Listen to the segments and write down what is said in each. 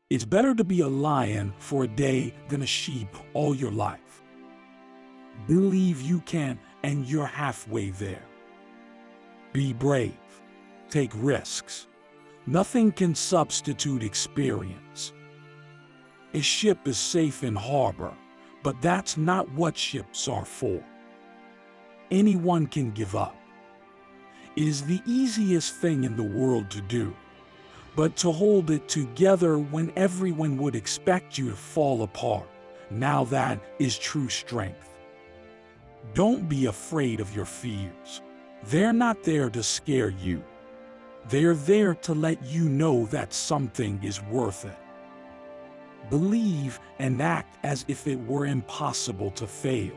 It's better to be a lion for a day than a sheep all your life. Believe you can, and you're halfway there. Be brave. Take risks. Nothing can substitute experience. A ship is safe in harbor, but that's not what ships are for. Anyone can give up. It is the easiest thing in the world to do, but to hold it together when everyone would expect you to fall apart, now that is true strength. Don't be afraid of your fears. They're not there to scare you. They're there to let you know that something is worth it. Believe and act as if it were impossible to fail.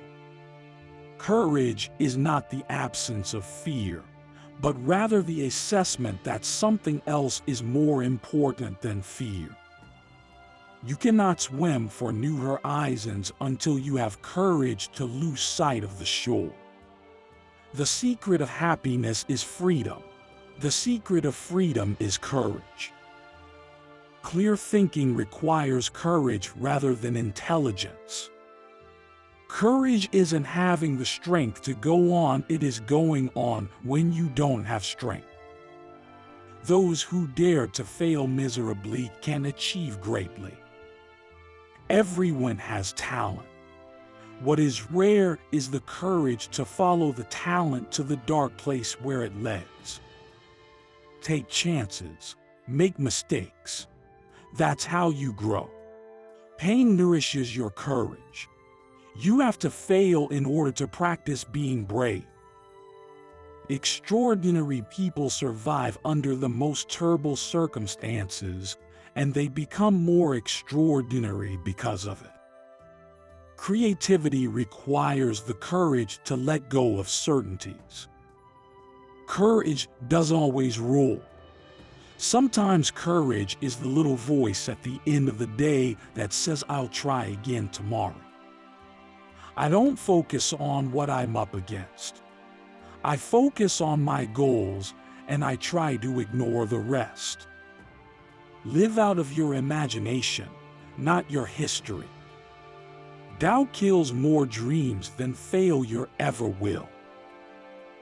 Courage is not the absence of fear, but rather the assessment that something else is more important than fear. You cannot swim for new horizons until you have courage to lose sight of the shore. The secret of happiness is freedom. The secret of freedom is courage. Clear thinking requires courage rather than intelligence. Courage isn't having the strength to go on, it is going on when you don't have strength. Those who dare to fail miserably can achieve greatly. Everyone has talent. What is rare is the courage to follow the talent to the dark place where it leads. Take chances. Make mistakes. That's how you grow. Pain nourishes your courage. You have to fail in order to practice being brave. Extraordinary people survive under the most terrible circumstances, and they become more extraordinary because of it. Creativity requires the courage to let go of certainties. Courage doesn't always rule. Sometimes courage is the little voice at the end of the day that says, "I'll try again tomorrow." I don't focus on what I'm up against. I focus on my goals, and I try to ignore the rest. Live out of your imagination, not your history. Doubt kills more dreams than failure ever will.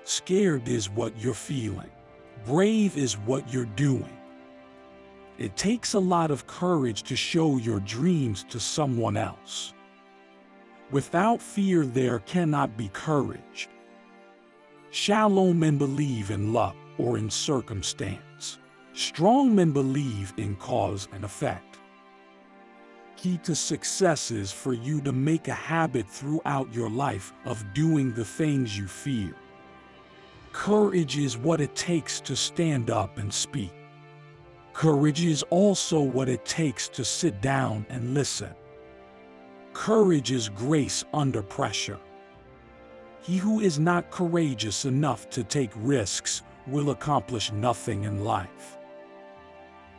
Scared is what you're feeling. Brave is what you're doing. It takes a lot of courage to show your dreams to someone else. Without fear, there cannot be courage. Shallow men believe in luck or in circumstance. Strong men believe in cause and effect. Key to success is for you to make a habit throughout your life of doing the things you fear. Courage is what it takes to stand up and speak. Courage is also what it takes to sit down and listen. Courage is grace under pressure. He who is not courageous enough to take risks will accomplish nothing in life.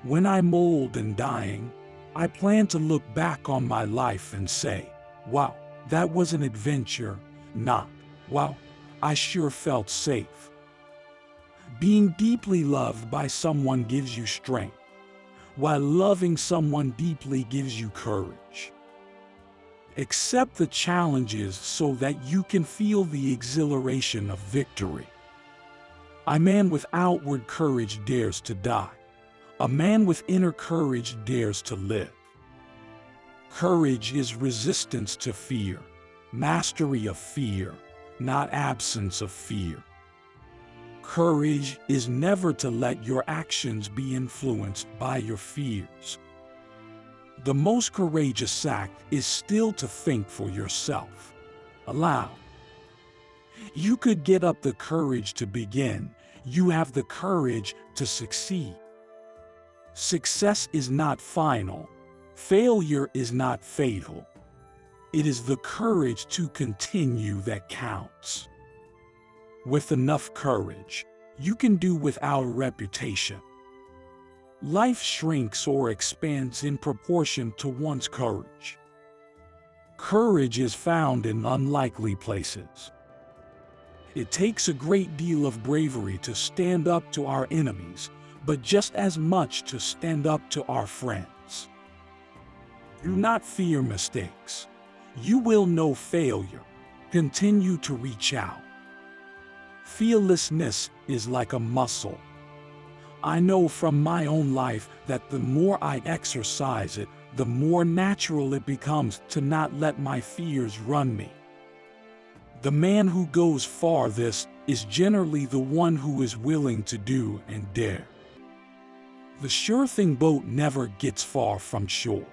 When I'm old and dying, I plan to look back on my life and say, "Wow, that was an adventure," not, "Wow, I sure felt safe." Being deeply loved by someone gives you strength, while loving someone deeply gives you courage. Accept the challenges so that you can feel the exhilaration of victory. A man with outward courage dares to die. A man with inner courage dares to live. Courage is resistance to fear, mastery of fear, not absence of fear. Courage is never to let your actions be influenced by your fears. The most courageous act is still to think for yourself. Allow. You could get up the courage to begin. You have the courage to succeed. Success is not final. Failure is not fatal. It is the courage to continue that counts. With enough courage, you can do without a reputation. Life shrinks or expands in proportion to one's courage. Courage is found in unlikely places. It takes a great deal of bravery to stand up to our enemies, but just as much to stand up to our friends. Do not fear mistakes. You will know failure. Continue to reach out. Fearlessness is like a muscle. I know from my own life that the more I exercise it, the more natural it becomes to not let my fears run me. The man who goes farthest is generally the one who is willing to do and dare. The sure-thing boat never gets far from shore.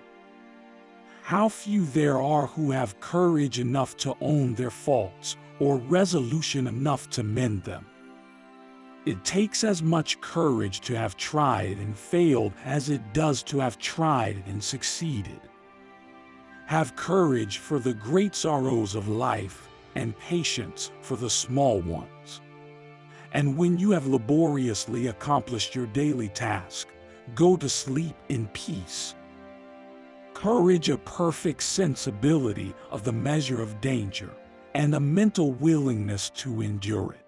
How few there are who have courage enough to own their faults or resolution enough to mend them. It takes as much courage to have tried and failed as it does to have tried and succeeded. Have courage for the great sorrows of life and patience for the small ones. And when you have laboriously accomplished your daily task, go to sleep in peace. Courage, a perfect sensibility of the measure of danger, and a mental willingness to endure it.